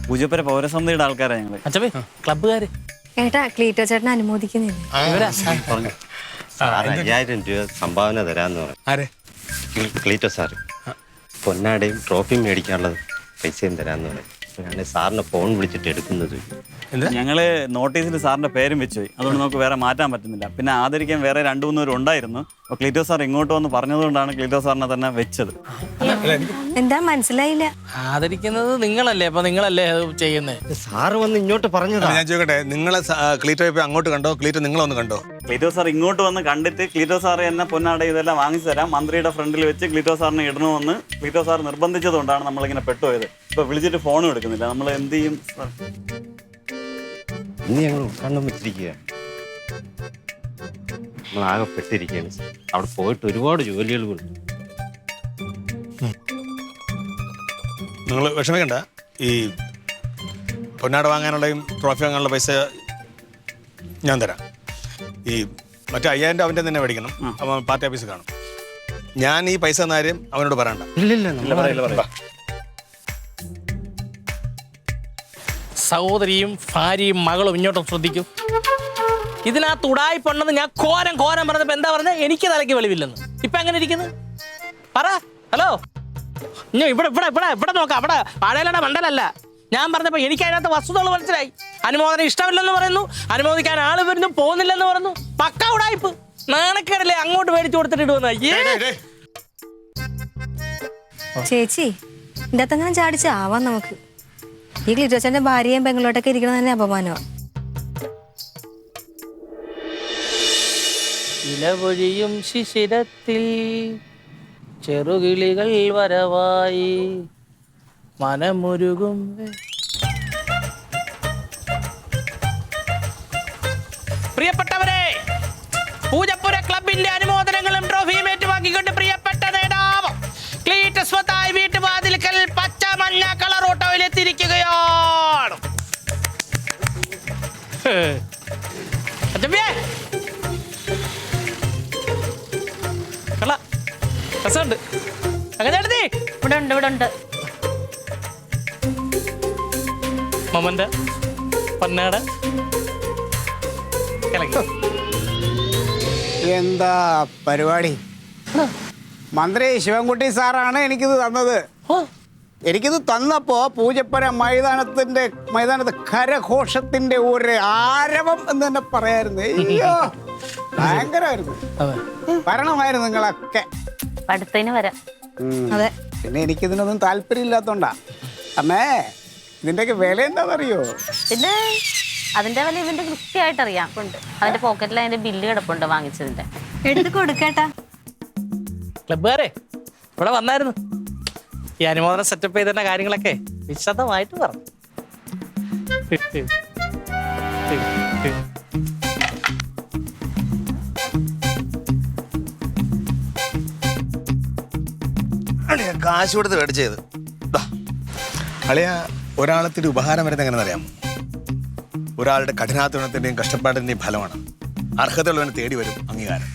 പൂജപ്പുര പൗരസമിതിയുടെ ആൾക്കാരാണ് ഞങ്ങള്. അച്ഛമ്മേ ക്ലബ്ബുകാര് ഏട്ടാ ക്ലീറ്റോ ചേട്ടൻ അനുമോദിക്കുന്നില്ല. 5000 രൂപ സംഭാവന തരാന്ന് പറഞ്ഞു. ക്ലീറ്റോ സാറ് പൊന്നാടയും ട്രോഫിയും മേടിക്കാനുള്ളത് പൈസയും തരാന്ന് പറഞ്ഞു. ഞാൻ സാറിന് ഫോൺ വിളിച്ചിട്ട് എടുക്കുന്നത്. ഞങ്ങള് നോട്ടീസിൽ സാറിന്റെ പേരും വെച്ചുപോയി. അതുകൊണ്ട് നമുക്ക് വേറെ മാറ്റാൻ പറ്റുന്നില്ല. പിന്നെ ആദരിക്കാൻ വേറെ 2-3 പേര് ഉണ്ടായിരുന്നു. അപ്പോൾ ക്ലീറ്റോ സാർ ഇങ്ങോട്ട് വന്ന് പറഞ്ഞതുകൊണ്ടാണ് ക്ലീറ്റോ സാറിനെ തന്നെ വെച്ചത്. എന്താ മനസ്സിലായില്ല? ആദരിക്കുന്നത് നിങ്ങളല്ലേ, അപ്പൊ നിങ്ങളല്ലേ ചെയ്യുന്നത്? സാറ് വന്ന് ഇങ്ങോട്ട് പറഞ്ഞതാ. ഞാൻ ചോദിക്കട്ടെ, നിങ്ങളെ ക്ലീറ്റോ ഇപ്പൊ അങ്ങോട്ട് കണ്ടോ? ക്ലീറ്റോ നിങ്ങളൊന്ന് കണ്ടോ? ക്ലീറ്റോ സാർ ഇങ്ങോട്ട് വന്ന് കണ്ടിട്ട് ക്ലീറ്റോ സാർ എന്നെ പൊന്നാട ഇതെല്ലാം വാങ്ങിച്ചു തരാം, മന്ത്രിയുടെ ഫ്രണ്ടിൽ വെച്ച് ക്ലീറ്റോ സാറിനെ ഇടണമെന്ന് ക്ലീറ്റോ സാർ നിർബന്ധിച്ചതുകൊണ്ടാണ് നമ്മളിങ്ങനെ പെട്ടുപോയത്. ഇപ്പൊ വിളിച്ചിട്ട് ഫോണും എടുക്കുന്നില്ല. നമ്മൾ എന്ത് ചെയ്യും സാർ? ഇന്ന് ഞങ്ങൾ ഉൾക്കാണ്ടം വെച്ചിരിക്കുക. നമ്മളാകെ പെട്ടിരിക്കുകയാണ് സാർ. അവിടെ പോയിട്ട് ഒരുപാട് ജോലികൾ. നിങ്ങൾ വിഷമിക്കണ്ട. ഈ പൊന്നാട വാങ്ങാനുള്ളയും ട്രോഫി വാങ്ങാനുള്ള പൈസ ഞാൻ തരാം. ഈ മറ്റേ 5000 അവൻ്റെ തന്നെ മേടിക്കണം. അവൻ പാർട്ടി ഓഫീസിൽ കാണും. ഞാൻ ഈ പൈസ എന്ന കാര്യം അവനോട് പറയണ്ട. ഇല്ല. സഹോദരിയും ഭാര്യയും മകളും ഇങ്ങോട്ടും ശ്രദ്ധിക്കും. ഇതിനകത്ത് ഉടായിപ്പുണ്ടെന്ന് ഞാൻ കോരം പറഞ്ഞപ്പോ എന്താ പറഞ്ഞ? എനിക്ക് തലയ്ക്ക് വെളിവില്ലെന്ന്. ഇപ്പൊ എങ്ങനെ ഇരിക്കുന്നു പറ. ഹലോ, ഇവിടെ നോക്കാം. അവിടെ പാഴയുടെ മണ്ടലല്ല. ഞാൻ പറഞ്ഞപ്പോ എനിക്ക് അതിനകത്ത് വസ്തുതകൾ മനസ്സിലായി. അനുമോദനം ഇഷ്ടമില്ലെന്ന് പറയുന്നു, അനുമോദിക്കാൻ ആള് വരുന്നു, പോകുന്നില്ലെന്ന് പറഞ്ഞു. പക്ക ഉടായിപ്പ്. നാണക്കേടല്ലേ അങ്ങോട്ട് മേടിച്ചു കൊടുത്തിട്ട് ഇടുവന്ന. ചേച്ചി ഇതിന്റെ അകത്തങ്ങനെ ചാടിച്ചാവാം നമുക്ക്. ഈ ക്ലീറ്റോ ചേട്ടന്റെ ഭാര്യയും പെങ്ങളോട്ടൊക്കെ ഇരിക്കണത് തന്നെ അപമാനമാണ്. ഇലവൊഴിയും ശിശിരത്തിൽ ചെറുകിളികൾ വരവായി മനമുരുകും. പ്രിയപ്പെട്ടവരെ, പൂജപ്പുര ക്ലബിന്റെ അനുമോദനങ്ങളും ട്രോഫിയും ഏറ്റുവാക്കിക്കൊണ്ട് പ്രിയപ്പെട്ട നേതാവ് ക്ലീറ്റസ് സ്വത്തായി വീട്ടുവാതിൽക്കൽ പച്ച മഞ്ഞ കളർ ഓട്ടോയിൽ എത്തിയിരിക്കുകയാണ്. മമന്റെ പന്നാട എന്താ പരിപാടി? മന്ത്രി ശിവൻകുട്ടി സാറാണ് എനിക്കിത് തന്നത്. എനിക്കിത് തന്നപ്പോ പൂജപ്പുര മൈതാനത്ത് കരഘോഷത്തിന്റെ ഒരു ആരവം എന്ന് തന്നെ പറയായിരുന്നു. അയ്യോ ഭയങ്കരമായിരുന്നു. വരണമായിരുന്നു നിങ്ങളൊക്കെ. അടുത്തതിന് വരാം. അതെ. പിന്നെ എനിക്കിതിനൊന്നും താല്പര്യം ഇല്ലാത്തോണ്ടാ. അമ്മേ, ഇതിന്റെയൊക്കെ വില എന്താണെന്നറിയോ? പിന്നെ അതിന്റെ വില ഇവന്റെ കൃത്യമായിട്ട് അറിയാം. അവന്റെ പോക്കറ്റിൽ അതിന്റെ ബില്ല് കിടപ്പുണ്ട് വാങ്ങിച്ചതിന്റെ. എടുത്ത് കൊടുക്കേട്ടാ. ക്ലബ്ബുകാരെ ഇവിടെ വന്നായിരുന്നു. ഈ അനുമോദനം സെറ്റപ്പ് ചെയ്തതിന്റെ കാര്യങ്ങളൊക്കെ വിശദമായിട്ട് പറഞ്ഞു. കാശ് കൊടുത്ത് മേടിച്ചത് അളിയ. ഒരാളത്തിന് ഉപഹാരം വരുന്നത് എങ്ങനെ അറിയാമോ? ഒരാളുടെ കഠിനാധ്വാനത്തിന്റെയും കഷ്ടപ്പാടിന്റെയും ഫലമാണ്. അർഹതയുള്ളവനെ തേടി വരും അംഗീകാരം.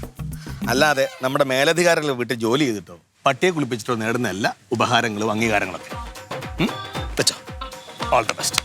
അല്ലാതെ നമ്മുടെ മേലധികാരികൾ വീട്ടിൽ ജോലി ചെയ്തിട്ടോ പട്ടിയെ കുളിപ്പിച്ചിട്ടോ നേടുന്നതല്ല ഉപഹാരങ്ങളും അംഗീകാരങ്ങളൊക്കെ. All the best.